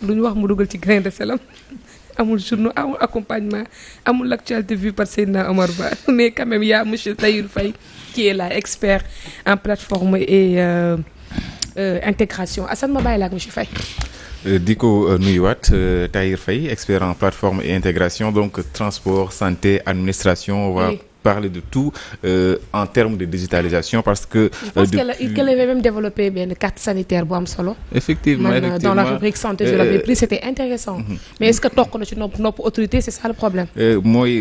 lu ñu wax mu dugal ci grain de selam amul journaux amul accompagnement amul l'actualité vue par Seydina Omar Ba mais quand même y a monsieur Tahirou Faye qui est là expert en plateforme et intégration Assane ma bàyyi la ak monsieur Faye. di ko nuyuwaat Tahirou Faye expert en plateforme et intégration donc transport santé administration. Oui. Parler de tout en termes de digitalisation parce que. Je pense qu'elle avait même développé benn carte sanitaire bu am solo. Effectivement, dans la rubrique santé je l'avais pris c'était intéressant mais est-ce que toog na ci nopp autorité c'est ça le problème. mooy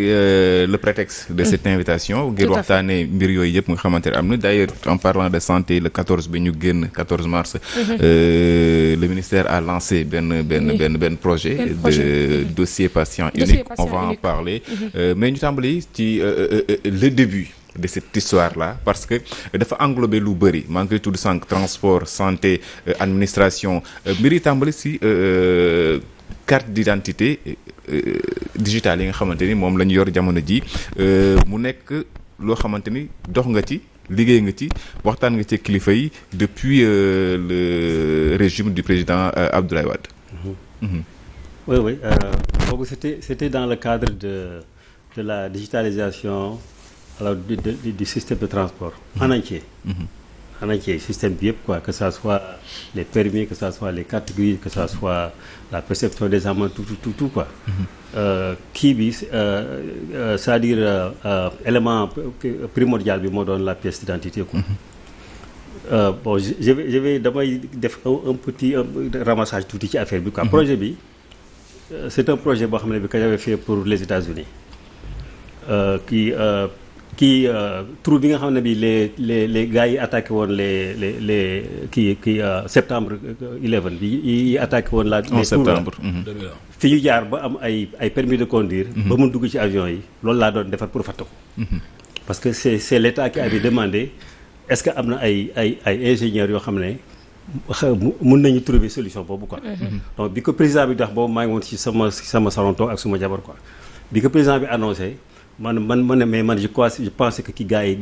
le prétexte de cette invitation ngir waxtaanee mbir yooyu yëpp nga xamante ne am na d'ailleurs en parlant de santé le 14 bi ñu génn 14 mars le ministère a lancé benn projet de dossier patient unique on va en parler mais ñu tàmbali ci le début de cette histoire-là parce que dafa englober lu bëri maa ngi koy tudd sànq transport santé administration mbir yi tàmbali si carte d'identité digitale yi nga xamante ni moom la ñu yor jamono ji mu nekk loo xamante ni dox nga ci liggéey nga ci waxtaan nga ci kilifa yi depuis le régime du président Abdoulaye Wade. Oui boobu c'était dans le cadre de la digitalisation alors du système de transport en entier. En entier système bi yëpp quoi que ça soit les permis que ça soit les cartes grises que ça soit la perception des amendes tout quoi. Kii bi c'est-à-dire élément primordial bi moo doon la pièce d'identité quoi. Bon je vais damay def un petit ramassage tuuti ci affaire bi quoi. Projet bi c'est un projet boo xam ne bi que j'avais fait pour les États-Unis kii trou bi nga xam ne bi les gars yi attaqué woon les septembre 11 bi yi attaqué woon la les septembre fi ñu jaar ba am ay permis de conduire ba mun dugg ci avion yi loolu laa doon defar pour fàtte ko parce que c'est l'État qui avait demandé est-ce que am na ay ingénieurs yoo xam ne mun nañu trouver solution boobu quoi. Donc bi ko président bi dox boobu maa ngi woon ci sama salon toog ak suma jabar quoi bi ko président bi annoncé man mais man je pense que ki gars yi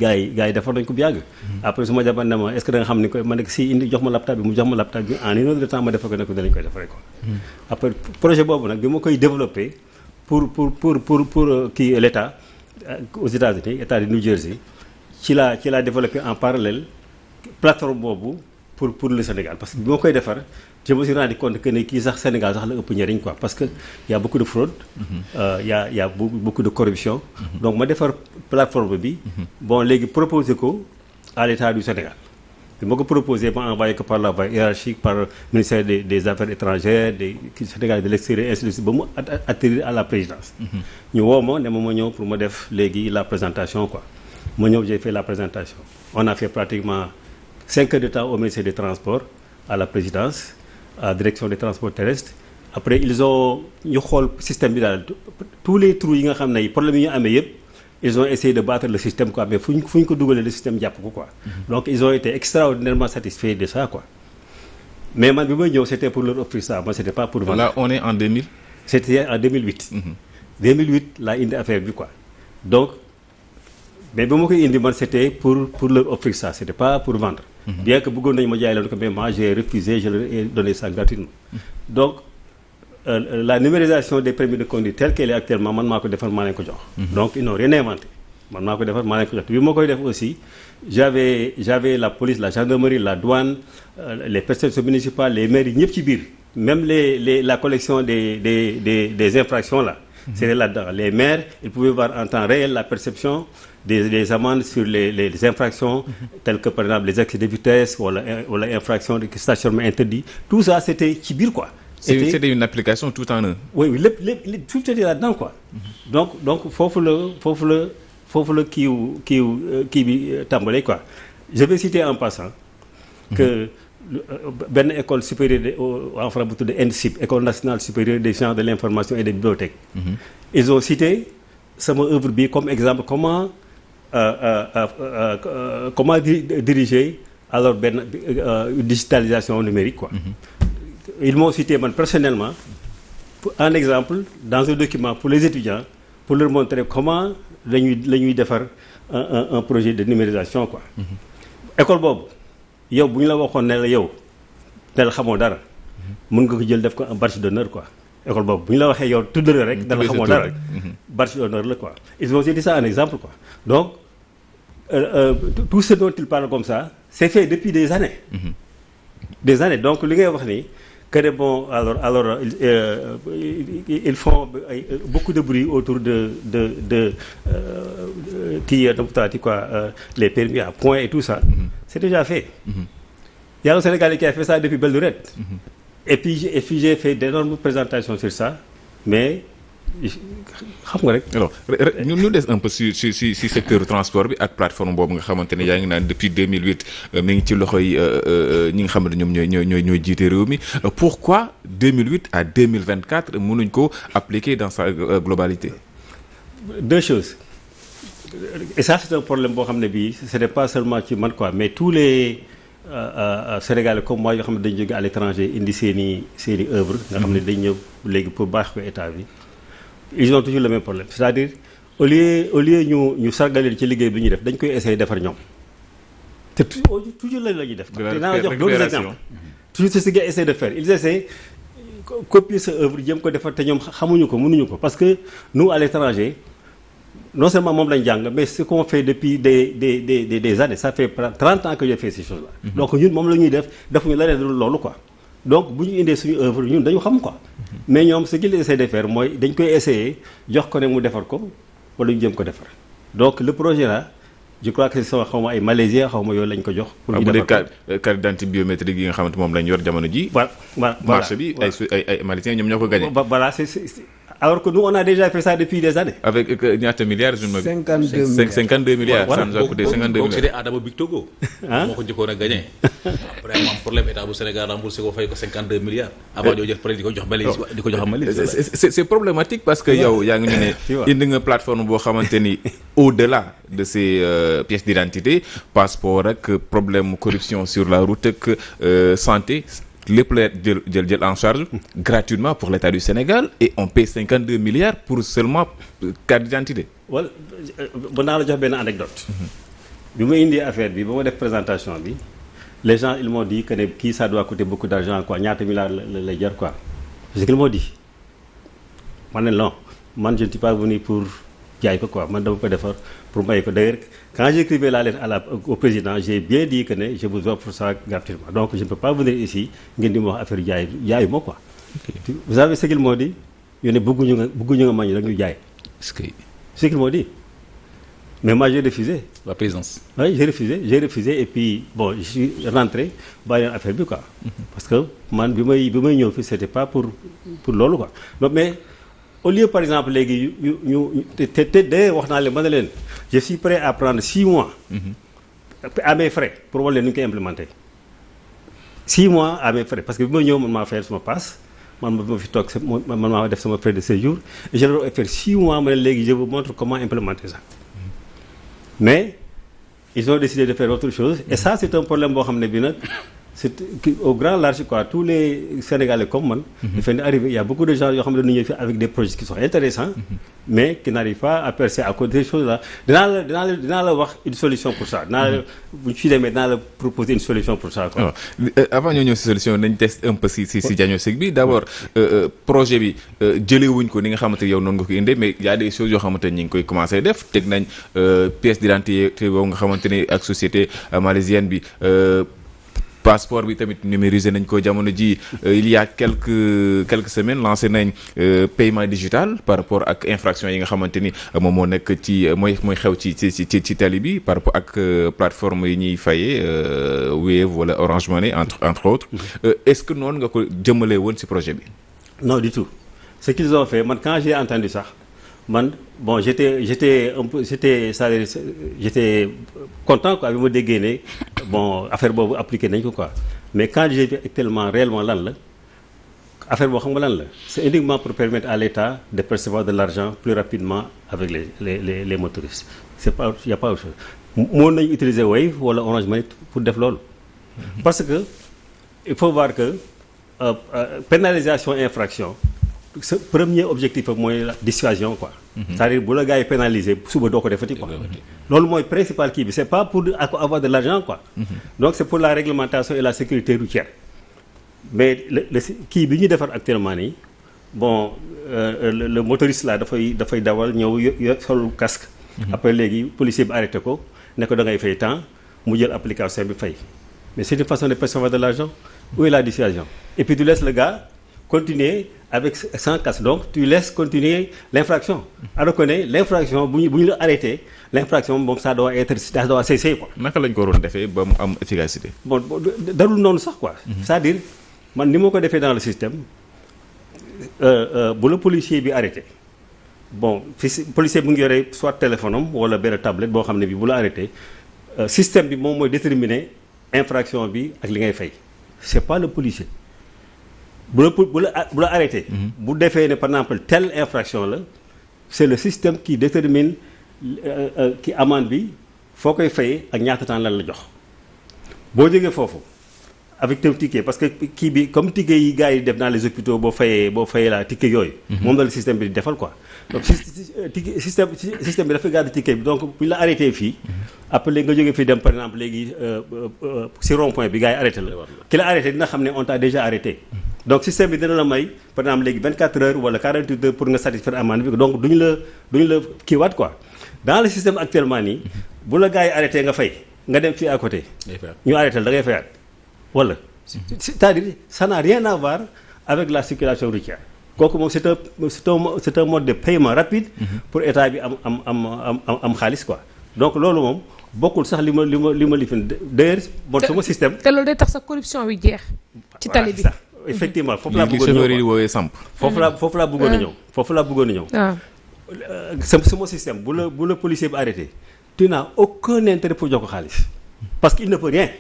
defar nañu ko bu yàgg. Après suma jabar ne ma est-ce que da nga xam ni ko man nag si indi jox ma laptop bi mu jox ma laptop bi en une heure de temps ma defar ko ne ko danañ koy defaree quoi. Après projet boobu nag bi ma koy développer pour kii l'État aux États-Unis État de New Jersey ci laa développé en parallèle plateforme boobu pour le Sénégal parce que bi ma koy defar je me suis rendu compte que ne kii sax Sénégal sax la ëpp njëriñ quoi parce que y a beaucoup de fraude y a beaucoup de corruption donc ma defar plateforme bi bon léegi proposé ko à l'État du Sénégal bi ma ko proposé ma envoyé ko par la voie hiérarchique par ministère des affaires étrangères des Sénégal de l'extérieur ainsi de suite ba mu atterrir à la présidence ñu woo ma ne ma ñëw pour ma def léegi la présentation quoi ma ñëw j'ai fait la présentation on a fait pratiquement 5 heures de temps au ministère des Transports à la présidence à la direction des transports terrestres après ils ont ñu xool système bi daal tous les trous yi nga xam ne problème yi ñu amee yëpp ils ont essayé de battre le système quoi mais fu ñu ko dugalee le système jàpp ko quoi donc ils ont été extraordinairement satisfaits de ça quoi mais man bi may ñëw c'était pour leur offrir ça moi c'était pas pour vendre. Là on est en 2000. C'était en 2008. 2008 laa indi affaire bi quoi donc mais ba ma koy indi man c'était pour leur offrir ça c'était pas pour vendre. Bien que bëggoon nañu ma jaay leen ko mais moi j'ai refusé je leur ai donné ça gratuitement. Donc la numérisation des permis de conduire telle qu'elle est actuellement man maa ko defar maa leen ko jox. Donc ils n'ont rien inventé man maa ko defar maa leen ko jox bi ma koy def aussi j'avais la police la gendarmerie la douane les perceptions municipales les maires yi ñëpp ci biir même la collection des infractions là. C'était là-dedans les maires ils pouvaient voir en temps réel la perception des amendes sur les infractions telles que par exemple les excès de vitesse wala infraction de stationnement interdit tout ça c'était ci biir quoi. C'était une application tout en un. Oui lépp tout était là-dedans quoi. Donc foofu la kii bi tàmbalee quoi. Je vais citer en passant que benn école supérieure en France bu tudd ENSIB école nationale supérieure des sciences de l'information et des bibliothèques. Ils ont cité sama œuvre bi comme exemple comment diriger alors benn digitalisation numérique quoi. Ils m'ont cité man personnellement un exemple dans un document pour les étudiants pour leur montrer comment la ñuy defar un projet de numérisation quoi. École boobu yow bu ñu la waxoon ne la yow ne la xamoo dara mën nga ko jël def ko un badge d'honneur quoi. école boobu bu ñu la waxee yow tudd la rek dala xamoo dara badge d'honneur la quoi. ils ont aussi dit ça un exemple quoi. Donc tout ce dont il parle comme ça c'est fait depuis des années. Des années donc li ngay wax nii que ne bon alors ils font beaucoup de bruit autour de kii nomutati quoi les permis à points et tout ça. C'est déjà fait. Il y a un Sénégalais qui a fait ça depuis belle lurette. Et puis j'ai fait d'énormes présentations sur ça mais xam nga rek. alors ñu des un peu si secteur transport bi ak plateforme boobu nga xamante ne yaa ngi naan depuis 2008 mi ngi ci loxoy ñi nga xam ne ñoom ñooy jiite réew mi pourquoi 2008 à 2024 mënuñ ko appliquer dans sa globalité. Deux choses et ça c'est un problème boo xam ne bii ce n'est pas seulement ci man quoi mais tous les Sénégalais comme moi yoo xam ne dañu jóge à l'étranger indi seeni œuvre nga xam ne dañ ñëw léegi pour baax ko état bi. Ils ont toujours le même problème c'est-à-dire au lieu ñu sargal leen ci liggéey bi ñuy def dañ koy essayer defar ñoom te toujours la ñuy def. dinaa la jox d'autres exemples. toujours c'est ce qu'ils essaient de faire ils essaient copier sa œuvre jéem ko defar te ñoom xamuñu ko mënuñu ko parce que nous à l'étranger non seulement moom lañ jàng mais ce qu'on fait depuis des années ça fait 30 ans que j'ai fait ces choses-là. Donc ñun moom la ñuy def defuñu la leen loolu quoi. Donc bu ñu indee suñu œuvre ñun dañu xam quoi mais ñoom ce qu'ils essaient de faire mooy dañ koy essayer jox ko ne mu defar ko wala ñu jëm ko defar donc le projet là je crois que c'est xaw ma ay malaisien xaw ma yooyu lañ ko jox. pour ñu defar ko carte d'identité biométrique yi nga xamante moom lañ yor jamono ji. voilà marché bi ay malaisiens ñoom ñoo ko gagné. Voilà c'est alors que nous on a déjà fait ça depuis des années. Avec ñaata milliards je me. 52 milliards. Ça nous a coûté 52 milliards. c'était Adama Big Togo. moo ko njëkkoon a gagné. après am problème état bu Sénégal remboursé ko fay ko 52 milliards. avant ñoo jël peut-être di ko jox Malaisie di ko jox Malaisie. c'est problématique parce que yow yaa ngi ñu ne indi nga plateforme boo xamante ni au-delà de ces pièces d'identité passeport ak problème corruption sur la route ak santé. lépp la jël en charge gratuitement pour l'État du Sénégal et on paie 52 milliards pour seulement carte d'identité. Voilà ba naa la jox benn anecdote. bi ma indi affaire bi ba ma def présentation bi les gens ils m'ont dit que ne kii ça doit coûter beaucoup d'argent quoi ñaata milliards la jar quoi. c'est ce qu'ils m'ont dit man ne non man je ne suis pas venu pour jaay ko quoi man dama ko defar pour may ko d'ailleurs quand j'écrivais la lettre au président j'ai bien dit que ne je vous offre ça gratuitement donc je ne peux pas venir ici ngeen di ma wax affaire jaayu moo quoi. Vous savez ce qu'ils m'ont dit ñu ne bëgguñu nga mañ rek ñu jaay. est-ce que ce qu'ils m'ont dit mais moi j'ai refusé. La présidence. Oui j'ai refusé et puis bon je suis rentré bàyyi leen affaire bi quoi. parce que man bi may ñëw fii c'était pas pour loolu quoi donc mais. Au lieu par exemple léegi ñu te wax naa leen ma ne leen je suis prêt à prendre 6 mois. à mes frais pour wan leen nu ñu koy implémenter. 6 mois à mes frais parce que bi ma ñëw man maa fayal sama passe man ma fi toog man maa def sama frais de séjour et je dois faire 6 mois ma ne léegi je vous montre comment implémenter ça. Mais ils ont décidé de faire autre chose et ça c'est un problème boo xam ne bi nag. C'est au grand large quoi tous les Sénégalais comme man. dafay arrivé il y a beaucoup de gens yoo xam ne dañu ñëw fi avec des projets qui sont intéressants mais qui n'arrivent pas à percer à cause des choses là dinaa la wax une solution pour ça bu ñu ci demee dinaa la proposer une solution pour ça quoi. Avant ñoo ñëw si solution nañ test un peu si diagnostic bi d'abord projet bi jëlewuñ ko ni nga xamante yow noonu nga ko indee mais y a des choses yoo xamante ñi ngi koy commencer def teg nañ pièce d'identité boobu nga xamante ni ak société malaisienne bi. Passeport bi tamit numérisé nañ ko jamono ji il y a quelques semaines lancé nañ paiement digital par rapport ak infraction yi nga xamante ni moom moo nekk ci mooy xew ci tali bi par rapport ak plateforme yi ñuy fayee Wave wala Orange Money entre autres est-ce que noonu nga ko jëmalee woon ci projet bi. Non du tout ce qu'ils ont fait man quand j'ai entendu ça man bon j'étais content quoi bi ma déggee ne bon affaire boobu appliqué nañ ko quoi mais quand j'ai vu actuellement réellement lan la affaire boo xam nga lan la c'est uniquement pour permettre à l'État de percevoir de l'argent plus rapidement avec les motoristes c'est pas il y a pas autre chose mën nañu utiliser Wave wala Orange Money pour def loolu parce que il faut voir que pénalisation infraction ce premier objectif mooy la dissuasion quoi. C'est-à-dire bu la gars yi pénaliser suba doo ko defati quoi. loolu mooy principal kii bi c'est pas pour avoir de l'argent quoi. Donc c'est pour la réglementation et la sécurité routière. mais le kii bi ñu defar actuellement nii bon le motoriste là dafay dawal ñëw sol casque. après léegi policier bi arrêté ko ne ko da ngay fay temps mu jël application bi fay mais c'est une façon de percevoir de l'argent. Où est la dissuasion? Et puis tu laisses le gars continuer avec sans casque, donc tu laisses continuer l'infraction. Alors que l'infraction bu ñu la arrêté l'infraction moom ça doit cesser quoi. naka lañ ko waroon defee ba mu am efficacité. bon darul noonu sax quoi. c'est-à-dire man ni ma ko defee dans le système bu la policier bi arrêté bon fi policier bu ngi yore soit téléphone am wala benn tablette boo xam ne bi bu la arrêté système bi moom mooy déterminer infraction bi ak li ngay fay. c'est pas le policier bu la arrêté. bu defee ne par exemple telle infraction la c'est le système qui détermine ki amende bi foo koy fayee ak ñaata temps lan la jox boo jógee foofu avec ton ticket parce que kii bi comme ticket yi gars yi def dans les hôpitaux boo fayee la ticket yooyu. moom la système bi di defal quoi. donc système bi dafa garder ticket bi donc bu ñu la arrêté fii. après léegi nga jógee fii dem par exemple léegi si rond point bi gars yi arrêté la. ki la arrêté dina xam ne on t'a déjà arrêté. donc système bi dina la may par exemple léegi 24 heures wala 48 heures pour nga satisfaire amende bi donc duñu la kiiwaat quoi. dans le système actuellement nii bu la gars yi arrêté nga fay nga dem fii à côté. ñu arrêté la da ngay fayaat. Voilà. C'est-à-dire ça n'a rien à voir avec la circulation routière. kooku moom c'est un mode de paiement rapide. pour état bi am xaalis quoi. donc loolu moom bokkul sax li ma lifin d'ailleurs bon sama système. te loolu day tax sa corruption bi jeex. ci tali bi effectivement foofu laa bëggoon a ñëw woowee samp. foofu laa bëggoon a ñëw. foofu laa bëggoon a ñëw. waaw. sama système bu la policier bi arrêté tu n'as aucun intérêt pour jox ko xaalis parce qu'il ne peut rien.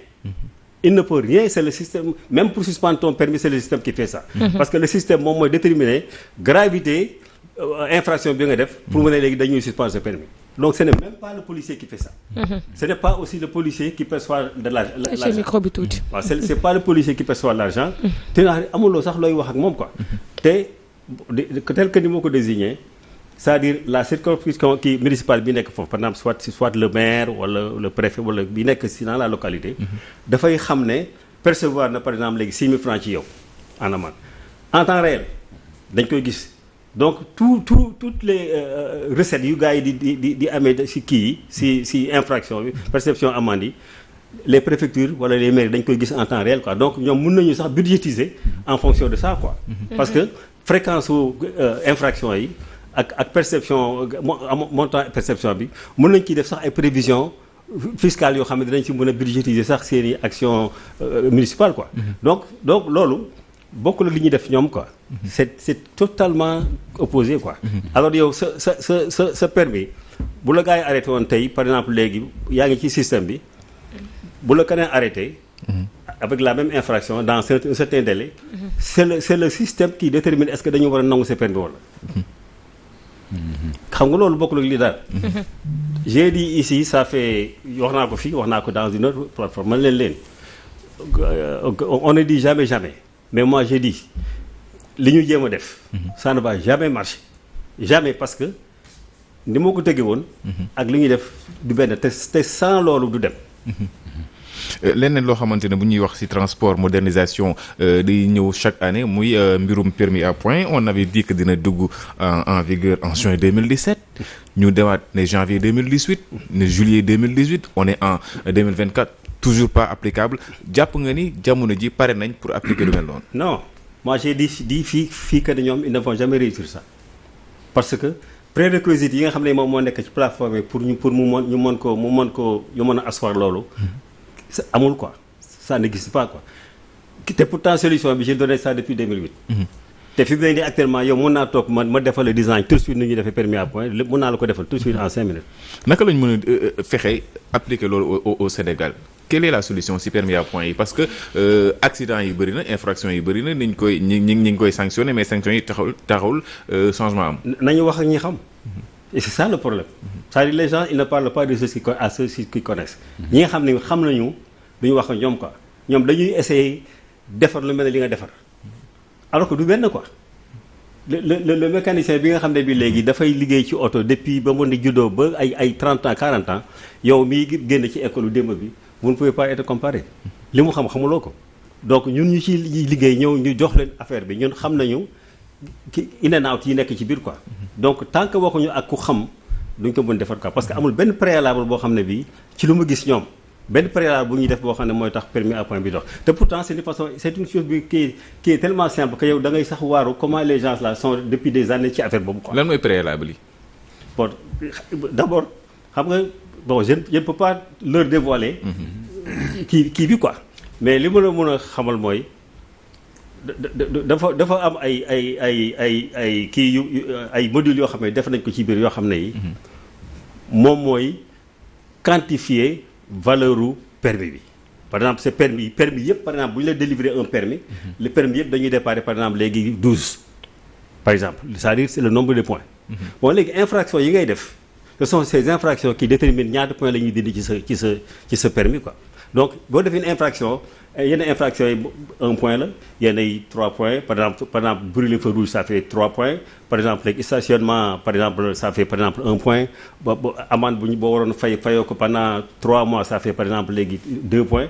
Il ne peut rien, c'est le système, même pour suspendre ton permis, c'est le système qui fait ça. Parce que le système, moom mooy déterminer gravité infraction bi nga def pour mu ne léegi dañuy suspendre ce permis. Donc ce n'est même pas le policier qui fait ça. Ce n'est pas aussi le policier qui perçoit de l'argent. waaw c'est pas le policier qui perçoit l'argent. te amuloo sax looy wax ak moom quoi. te tel que ni moo ko désigné. c'est-à-dire la circonscription kii municipale bi nekk foofu par exemple soit le maire wala le préfet wala bi nekk si dans la localité. dafay xam ne percevoir na par exemple léegi 6 000 francs ci yow en amende en temps réel dañ koy gis donc toutes les recettes yu gars yi di amee si kii yi si infraction bi perception amende yi les préfectures wala les mairies dañ koy gis en temps réel quoi donc ñoom mën nañu sax budgétiser en fonction de ça quoi. parce que fréquence su infraction yi. ak perception montant perception bi mën nañ ciy def sax ay prévisions fiscales yoo xam ne dinañ ci mën a budgétiser sax seeni action municipale quoi. donc loolu bokk la li ñuy def ñoom quoi. c'est totalement opposé quoi. alors yow sa permis bu la gars yi arrêté woon tey par exemple léegi yaa ngi ci système bi bu la keneen arrêté. avec la même infraction dans un certain délai. c'est le système qui détermine est-ce que dañu war a nangu sa permis wala. xam nga loolu bokkul ak li daal. j'ai dit ici ça fait wax naa ko fii wax naa ko dans une autre plateforme man leen on ne dit jamais mais moi j'ai dit li ñu jéem a def. ça ne va jamais marcher jamais parce que ni ma ko tëggee woon. ak li ñuy def du benn te sans loolu du dem. leneen loo xamante ne bu ñuy wax ci transport modernisation di ñëw chaque année muy mbirum permis à point on avait dit que dina dugg en vigueur en juin 2017 ñu demaat ne janvier 2018 ne juillet 2018 on est en 2024 toujours pas applicable jàpp nga ni jamono ji pare nañ pour appliquer lu mel noonu. non moi j'ai dit fii que ñoom ils ne vont jamais réussir ça parce que prérequis yi nga xam ne moom moo nekk ci plateforme pour ñu mën a asseoir loolu. amul quoi ça n'existe pas quoi te pourtant solution bi j'ai donné ça depuis 2008. te fi mu ne nii actuellement yow mën naa toog ma defal le design tout de suite nu ñuy defee permis à point lépp mën naa la ko defal tout de suite en 5 minutes. naka lañ mën a fexe appliquer loolu au Sénégal quelle est la solution si permis à point yi parce que accident yi bëri na infraction yi bëri na niñ koy ñi ngi koy sanctionner mais sanctions yi taxawul changement am. nañu wax ak ñi xam. et c'est ça le problème. c'est-à-dire les gens ils ne parlent pas de ceux qui connaissent. ñi nga xam ne xam nañu duñu wax ak ñoom quoi ñoom dañuy essayer defar lu mel ne li nga defar alors que du benn quoi le mécanicien bi nga xam ne bi léegi dafay liggéey ci oto depuis ba mu ne juddoo ba ay 30 ans 40 ans yow mii génn ci école démb bi vous ne pouvez pas être comparé li mu xamuloo ko donc ñun ñu ci liggéey ñëw ñu jox leen affaire bi ñun xam nañu ki in and out yi nekk ci biir quoi. donc tant que waxuñu ak ku xam duñ ko mën defar quoi parce que amul benn préalable boo xam ne bii ci lu ma gis ñoom benn préalable bu ñuy def boo xam ne mooy tax permis à point bi dox te pourtant c'est une chose bi qui est tellement simple que yow da ngay sax waaru comment les gens là sont depuis des années ci affaire boobu quoi. lan mooy préalable yi. bon d'abord xam nga bon je ne peux pas leur dévoiler. kii bi quoi. mais li ma la mën a xamal mooy dafa am ay kii yu ay modules yoo xam ne def nañ ko ci biir yoo xam ne yi moom mooy quantifier valeuru permis bi par exemple c'est permis yëpp par exemple bu ñu la délivrer un permis le permis yëpp dañuy déparé par exemple léegi 12 par exemple c'est-à-dire c'est le nombre de points bon léegi infraction yi ngay def ce sont ces infractions qui déterminent ñaata points la ñuy dindi ci sa permis quoi donc boo defee une infraction yenn infraction yi 1 point la yenn yi 3 points par exemple brûler feu rouge ça fait 3 points par exemple léegi stationnement par exemple ça fait par exemple 1 point ba amende boo waroon fayoo ko pendant 3 mois ça fait par exemple léegi 2 points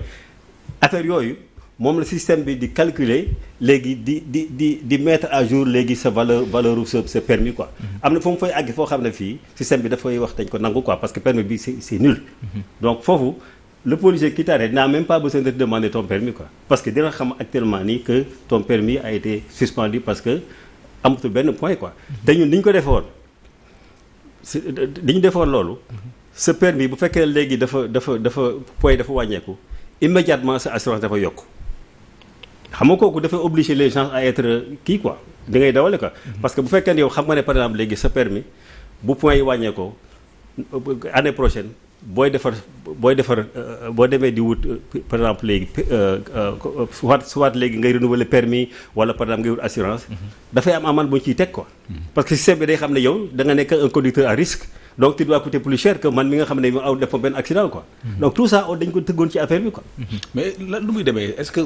affaire yooyu moom la système bi di calculer léegi di mettre à jour léegi sa valeur sa permis quoi am na fu mu fay àgg foo xam ne fii système bi dafay wax dañ ko nangu quoi parce que permis bi c'est nul donc foofu le policier qui t'arrête n'a même pas besoin de te demander ton permis quoi parce que dina xam actuellement nii que ton permis a été suspendu parce que amatul benn point quoi te ñun ni ñu ko defoon li ñu defoon loolu sa permis bu fekkee léegi dafa point dafa wàññeeku immédiatement sa assurance dafa yokk xam nga kooku dafay obliger les gens à être kii quoi da ngay dawale quoi parce que bu fekkee ne yow xam nga ne par exemple léegi sa permis bu point yi wàññeekoo année prochaine boo demee di wut par exemple léegi soit léegi ngay renouveler permis wala par exemple ngay wut assurance dafay am amende bu ñu ciy teg quoi parce que système bi day xam ne yow da nga nekk un conducteur à risque donc tu dois coûter plus cher que man mi nga xam ne aw def benn accident quoi donc tout ça dañ ko tëggoon ci affaire bi quoi mais lan lu muy demee est-ce que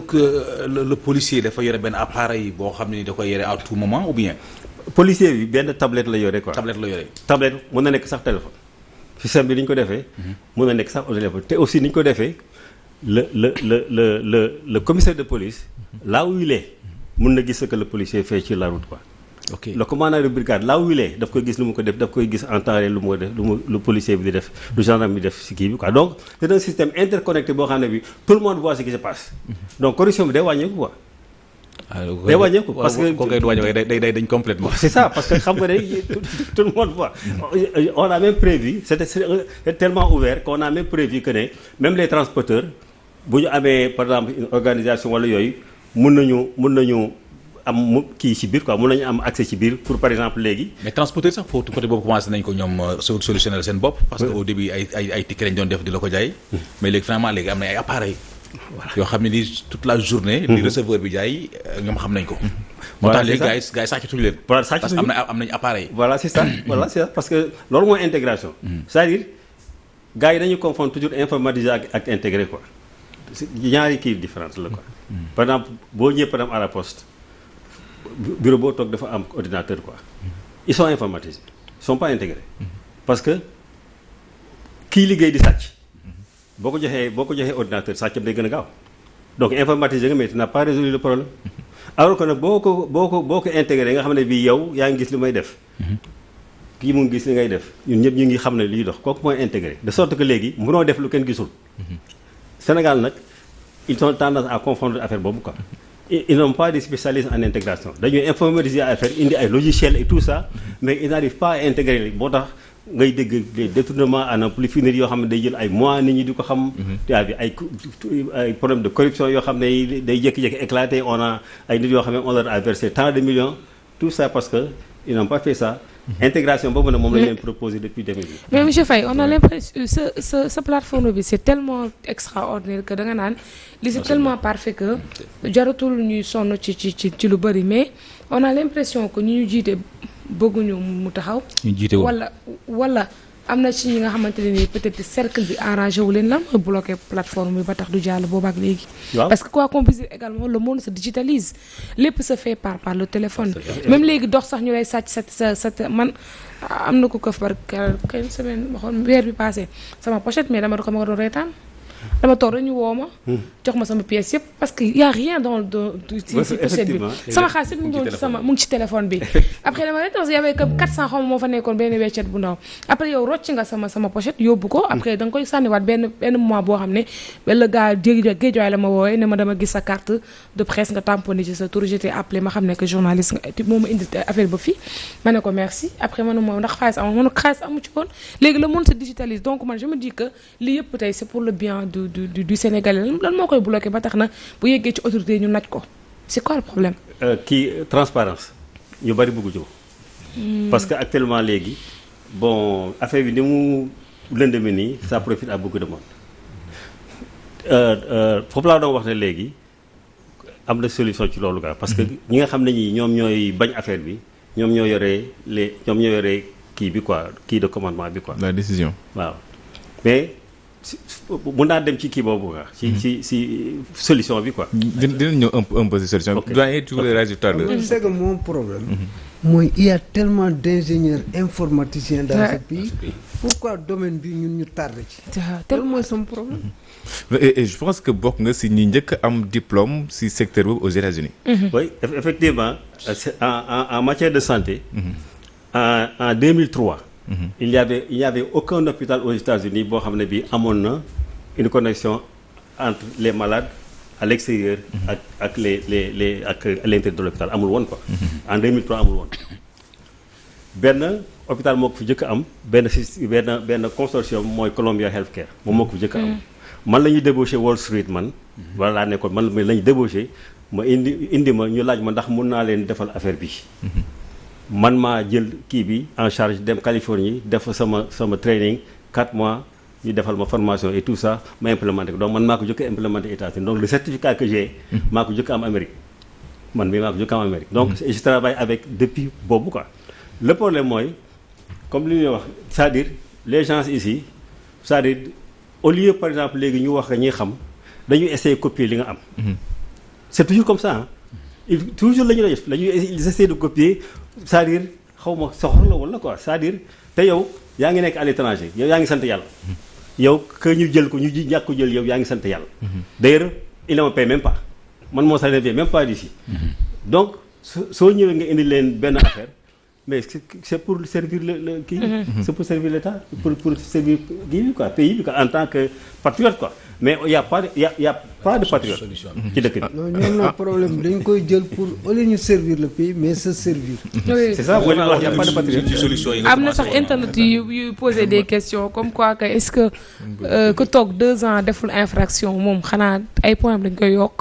le policier dafa yore benn appareil boo xam ne ni da koy yore à tout moment ou bien policier bi benn tablette la yore quoi tablette mën na nekk sax téléphone système bi ni ñu ko defee mën na nekk sax au téléphone te aussi ni ñu ko defee le commissaire de police là où il est mën na gis ce que le policier fait sur la route quoi ok le commandant de brigade là où il est daf koy gis lu mu ko def daf koy gis en temps réel lu mu ko def lu policier bi di def lu gendarme bi def si kii bi quoi donc c'est un système interconnecté boo xam ne bi tout le monde voit ce qui se passe donc corruption bi day wàññeeku quoi day wàññeeku parce que kooku day dañ complètement c'est ça parce que xam nga ne tout le monde voit on a même prévu c'est tellement ouvert qu'on a même prévu que ne même les transporteurs bu ñu amee par exemple une organisation wala yooyu mun nañu am kii ci biir quoi mun nañu am accès ci biir pour par exemple léegi. mais transporteur sax foofu côté boobu commencé nañ ko ñoom solutionner seen bopp. parce que au début ay ticket lañ doon def di la ko jaay. mais léegi finalement léegi am na ay appareils. yoo xam ne nii toute la journée. li receveur bi jaay ñoom xam nañ ko. moo tax léegi gars yi sàccatuñu leen. voilà sàccatuñu parce que am nañ appareil. voilà c'est ça voilà c'est ça parce que loolu mooy intégration. c'est-à-dire gars yi dañuy confondre toujours informatisé ak intégré quoi. ñaari kii différence la quoi. par exemple boo ñëwee par exemple à la poste. bureau boo toog dafa am ordinateur quoi ils sont informatisés ils sont pas intégrés parce que kii liggéey di sàcc boo ko joxee ordinateur sàccam day gën a gaaw donc informatisé nga mais tu n'as pas résolu le problème alors que nag boo ko intégré nga xam ne bii yow yaa ngi gis li may def kii mu ngi gis li ngay def ñun ñëpp ñu ngi xam ne liy dox kooku mooy intégré de sorte que léegi mënoo def lu kenn gisul Sénégal nag ils ont tendance à confondre affaire boobu quoi ils n'ont pas de spécialistes en intégration dañuy informatiser affaire indi ay logiciels et tout ça mais ils n'arrivent pas à intégrer boo tax ngay dégg des détournements à n'en plus finir yoo xam ne day jël ay mois nit ñi di ko xam yaa bi ay problème de corruption yoo xam ne day jékki-jékki éclaté on a ay nit yoo xam ne on leur a versé tant de millions tout ça parce que ils n'ont pas fait ça intégration boobu nag moom la ñu leen proposé depuis 2008. mais monsieur Faye on a l'impression sa plateforme bi c'est tellement extraordinaire que da nga naan li c'est tellement parfait que jaratul ñuy sonn ci lu bari mais on a l'impression que ñu jiite bëgguñu mu taxaw. ñu jiite wala am na ci ñi nga xamante ne nii peut-être cercle bi arrangé wu leen lan mooy bloqué plateforme bi ba tax du jàll boobaak léegi. parce que quoi qu'on puisse dire également le monde se digitalise lépp se fait par le téléphone. même léegi dox sax ñu lay sàcc sa man am na ko këf par quelle semaine waxoon weer bi passé sama pochette mais dama ko doon reetaan. dama toog rek ñu woo ma jox ma sama pièce yëpp parce que y a rien dans ci pochette bi sama xaalis yëpp mu ngi ci mu ngi ci téléphone bi après dama rek y avait que 400 xaw ma moo fa nekkoon benn weccet bu ndaw après yow rocc nga sama pochette yóbbu ko après da nga koy sànniwaat benn mois boo xam ne le gars géejuwaay la ma woowee ne ma dama gis sa carte de presse nga tamponné ci sa tour j'étais appelé ma xam ne que journaliste nga moo ma indi affaire ba fii ma ne ko merci après ma ne moom ndax xaalis amu ci woon léegi le monde se digitalise donc man je me dis que lii yëpp tey c'est pour le bien du Sénégalais lan moo koy bloqué ba tax na bu yeggee ci autorité yi ñu naj ko c'est quoi le problème. Transparence ñu bari bëggu ci parce que actuellement léegi bon affaire bi ni mu lëndëmee nii ça profite à beaucoup de monde foofu laa doon wax ne léegi am na solution ci loolu parce que ñi nga xam ne ñi ñoom ñooy bañ affaire bi ñoom ñoo yore kii bi quoi kii de commandement bi quoi. la décision. waaw mais mun naa dem ci kii boobu quoi. ci solution bi quoi. dinañ ñëw un peu ci solution. ok doyen tu voulais résultat de. c'est que mon problème. mooy il y a tellement d'ingénieurs informaticiens dans ce pays. pourquoi domaine bi ñun ñu tardé ci. tel mooy sama problème. et je pense que bokk nga ci ñi njëkk am diplôme ci secteur boobu aux États-Unis. oui effectivement en matière de santé. En 2003. il y avait aucun hôpital aux États-Unis boo xam ne bii amoon na une connexion entre les malades à l'extérieur ak à l'intérieur de l'hôpital amul woon quoi. En 2003 amul woon. benn hôpital moo ko fi njëkk a am benn consortium mooy Columbia Healthcare moom moo ko fi njëkk a am. man la ñuy débauché Wall Street man. wala laa nekkoon man la ñuy débauché ma indi ma ñu laaj ma ndax mun naa leen defal affaire bi. man maa jël kii bi en charge dem Californie def sama training 4 mois ñu defal ma formation et tout ça ma implémenté ko donc man maa ko jëkk a implémenté États-Unis donc le certificat que j'ai maa ko jëkk am Amérique man mii maa ko jëkk am Amérique donc je travaille avec depuis boobu quoi. Le problème mooy comme li ñuy wax c'est-à-dire les gens ici c'est-à-dire au lieu par exemple léegi ñu wax ñi xam dañuy essayer copier li nga am. C'est toujours comme ça toujours la ñuy def ils essaient de copier. C'est-à-dire xaw ma soxor la wala quoi c'est-à-dire te yow yaa ngi nekk à l'étranger yow yaa ngi sant yàlla. yow que ñu jël ko ñu ñàkk ko jël yow yaa ngi sant yàlla. d'ailleurs il ne me paye même pas man moo salaire ne vient même pas d'ici. donc soo ñëwee nga indi leen benn affaire mais c'est pour servir le kii. c'est pour servir l'État pour servir kii bi quoi pays bi quoi en tant que patriote quoi. mais y a pas de patriote ci dëkk bi. non ñoom nag problème dañ koy jël pour au lieu ñu servir le pays mais se servir. oui c'est ça mooy wax y a pas de patriote. am na sax internet yu poser des questions comme quoi que est-ce que ku toog 2 ans deful infraction moom xanaa ay points dañ koy yokk.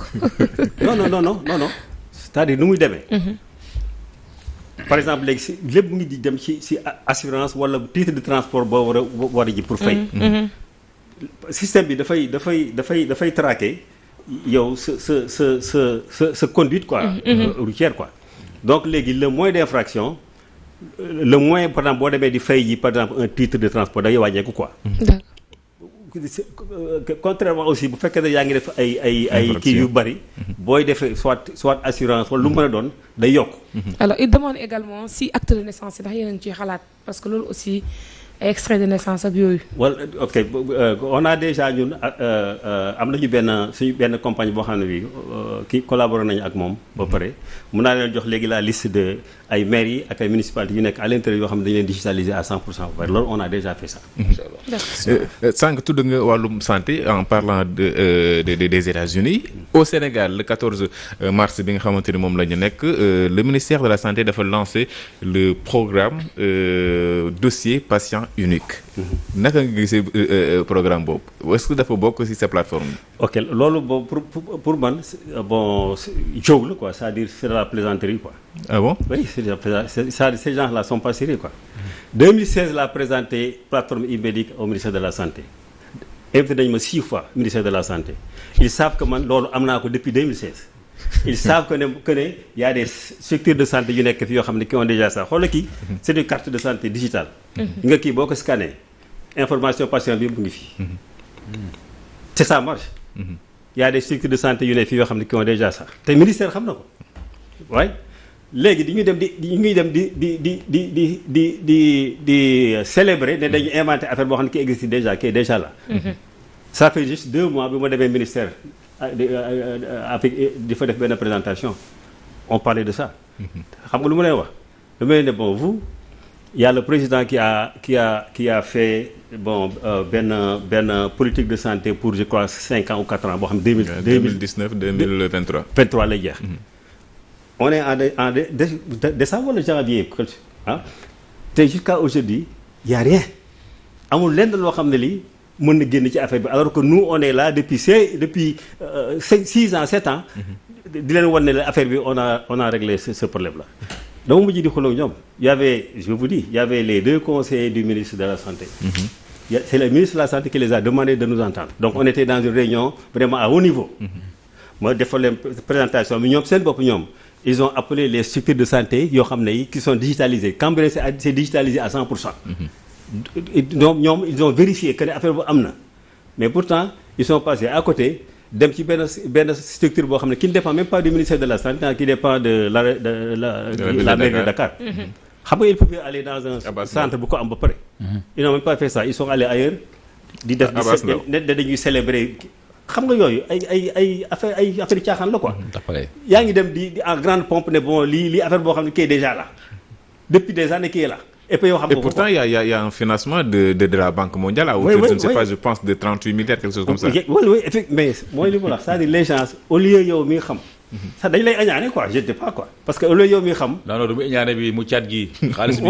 non c'est-à-dire nu muy demee. par exemple léegi si lépp mu ngi di dem ci assurance wala titre de transport boo war a ji pour fay. système bi dafay traquer yow sa conduite quoi. routière quoi. donc léegi le moyen d'infraction le moyen par exemple boo demee di fay ji par exemple un titre de transport day wàññeeku quoi. contrairement aussi bu fekkee ne yaa ngi def ay kii yu bari. booy defee soit assurance wala lu mu mën a doon day yokk. alors il demande également si acte de naissance yi ndax yéen a ngi ciy xalaat parce que loolu aussi. extrait de naissance ak yooyu. wala ok on a déjà ñun am nañu benn compagnie boo xam ne bi kii collaboré nañu ak moom ba pare mun naa leen jox léegi la liste de ay maires yi ak ay municipalités yu nekk à l'intérieur yoo xam ne dañu leen digitaliser à 100% ba pare loolu on a déjà fait ça. sànq tudd nga wàllum santé en parlant des États-Unis au Sénégal le 14 mars bi nga xamante ni moom la ñu nekk le ministère de la santé dafa lancer le programme dossier patient unique. naka nga gisee programme boobu est-ce que dafa bokk ci sa plateforme bi. ok loolu boobu pour man bon jow la quoi c'est-à-dire c'est de la plaisanterie quoi. ah bon. oui c'est de la plaisanterie ces gens-là sont pas sérieux quoi. 2016 la présenté plateforme e-médic au ministère de la santé invité nañu ma 6 fois ministère de la santé ils savent que man loolu am naa ko depuis 2016. ils savent que ne y a des structures de santé yu nekk fi yoo xam ne qui ont déjà ça xoolal kii c'est une carte de santé digitale. nga kii boo ko scanné information patient bi mu ngi fi. c'est ça marche. y a des structures de santé yu ne fii yoo xam ne qui ont déjà ça te ministère xam na ko waaye léegi di ñuy dem di célébrer ne dañu inventé affaire boo xam ne qui existe déjà qui est déjà là. ça fait juste 2 mois bi ma demee ministère avec di fa def benn présentation on parlait de ça. xam nga lu ma leen wax lu ma leen ne bon vous il y a le président qui a fait bon benn politique de santé pour je crois 5 ans ou 4 ans boo xam 2019 2023. 23 lay jeex. on est en décembre wala janvier ah te jusqu'à aujourd'hui il y a rien amul lenn loo xam ne lii mën na génn ci affaire bi alors que nous on est là depuis 6 ans 7 ans. di leen wan ne la affaire bi on a réglé ce problème là. dama mujj di xooloo ñoom y avait je vous dis y avait les 2 conseillers du ministre de la santé. C'est le ministre de la santé qui les a demandé de nous entendre. Donc on était dans une réunion vraiment à haut niveau. ma defal leen présentation bi ñoom seen bopp ñoom ils ont appelé les structures de santé yoo xam ne yi qui sont digitalisées Cambérène c'est digitalisé à 100%. ñoom ils ont vérifié que ne affaire bu am na mais pourtant ils sont passés à côté. dem ci benn structure boo xam ne qui ne dépend même pas du ministère de la santé qui dépend de la mairie de Dakar. xam nga ils pouvaient aller dans un centre bu ko am ba pare. ils n'ont même pas fait ça ils sont allés ailleurs. di def dañuy célébrer xam nga yooyu ay affaire caaxaan la quoi. yaa ngi dem di en grande pompe ne bon lii affaire boo xam ne kii est déjà là depuis des années kii est là. Et pourtant, il y a un financement de la Banque mondiale à hauteur, je ne sais pas, je pense de 38 milliards, quelque chose comme ça. Oui, effectivement. Mais moi, je veux dire, ça, les gens, au lieu de ça dañ lay añaane quoi je sais pas quoi parce que loolu yow mi xam. non du mu añaane bi mu caat gi. xaalis bi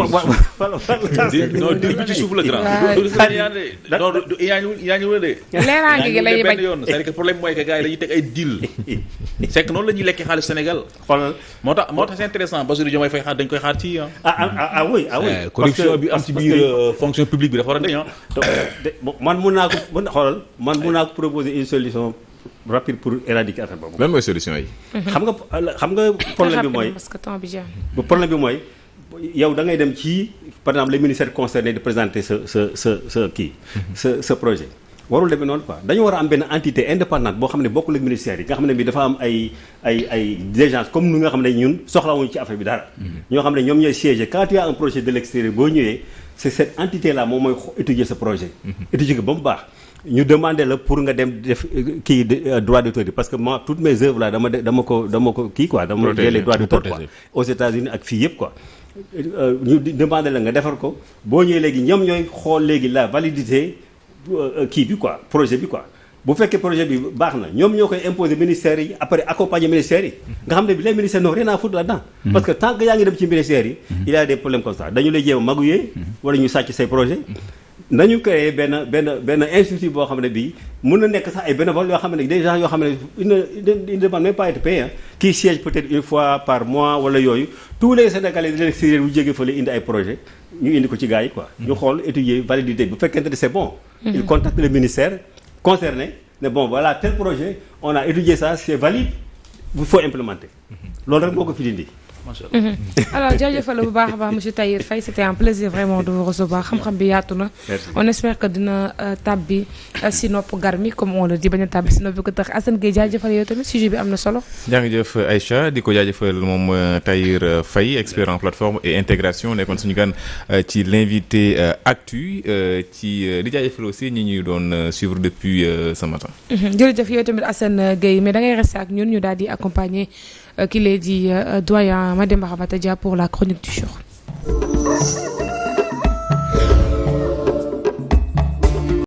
non dir bi ci suuf la grand. non du añaane wala de. leeraange gi lay bañ yoon c'est-à-dire que problème mooy que gars yi dañuy teg ay deal. c'est que noonu la ñuy lekkee xaalis Sénégal. xoolal moo tax c'est intéressant Bassirou Diomaye Faye dañ koy xaar ci oui. corruption bi am ci biir fonction publique bi dafa war a dañ man mun naa ko proposer une solution rapide pour éradiquer affaire boobu. lan mooy solution yi. xam nga problème bi mooy. parce que temps bi jeex. problème bi mooy yow da ngay dem ci par exemple les ministères concernés de présenter ce projet. warul demee noonu quoi dañu war a am benn entité indépendante boo xam ne bokkul ak ministères yi nga xam ne bi dafa am ay agences comme nous nga xam ne ñun soxlawuñu ci affaire bi dara. ñoo xam ne ñoom ñooy siéger quand tu as un projet de l'extérieur boo ñëwee c'est cette entité là moom mooy étudier ce projet. étudier ko ba mu baax. ñu demandé la pour nga dem def kii droit d'auteur parce que moi toutes mes œuvres là dama ko kii quoi dama les droits d'auteur quoi aux États-Unis ak fii yëpp quoi ñu demandé la nga defar ko boo ñëwee léegi ñoom ñooy xool léegi la validité kii bi quoi projet bi quoi bu fekkee projet bi baax na ñoom ñoo koy imposer ministères yi après accompagner ministères yi nga xam ne bi les ministères n'ont rien à foutre là-dedans parce que tant que yaa ngi dem ci ministères yi il y a des problèmes comme ça dañu lay jéem a magouiller wala ñu sàcc say projet nañu créé benn institut boo xam ne bii mën na nekk sax ay bénévoles yoo xam ne des gens yoo xam ne ils ne demandent même pas être payés qui siège peut-être une fois par mois wala yooyu tous les Sénégalais de l'extérieur bu jógee fële indi ay projet ñu indi ko ci gars yi quoi. ñu xool étudier validité bu fekkente ne c'est bon. ils contactent le ministère concerné ne bon voilà tel projet on a étudié ça c'est valide il faut implémenter loolu rek moo ko fi dindi. alors jaajëfal bu baax a baax monsieur Tahirou Faye c'était un plaisir vraiment de vous recevoir xam-xam bi yaatu na. on espère que dina tàbbi si nopp gar mi comme on le dit bañ a tàbbi si nopp bi ko tax Assane Gueye jaajëfal yow tamit sujet bi am na solo. jërëjëf Aïcha di ko jaajëfal moom Tahirou Faye expert en plateforme et intégration nekkoon suñu gan ci l'invité actu ci di jaajëfal aussi ñi ñuy doon suivre depuis ce matin. jërëjëf yow tamit Assane Gueye mais da ngay rester ak ñun ñu daal di accompagner ki lay di doyen Mademba Ramata Dia pour la chronique du jour.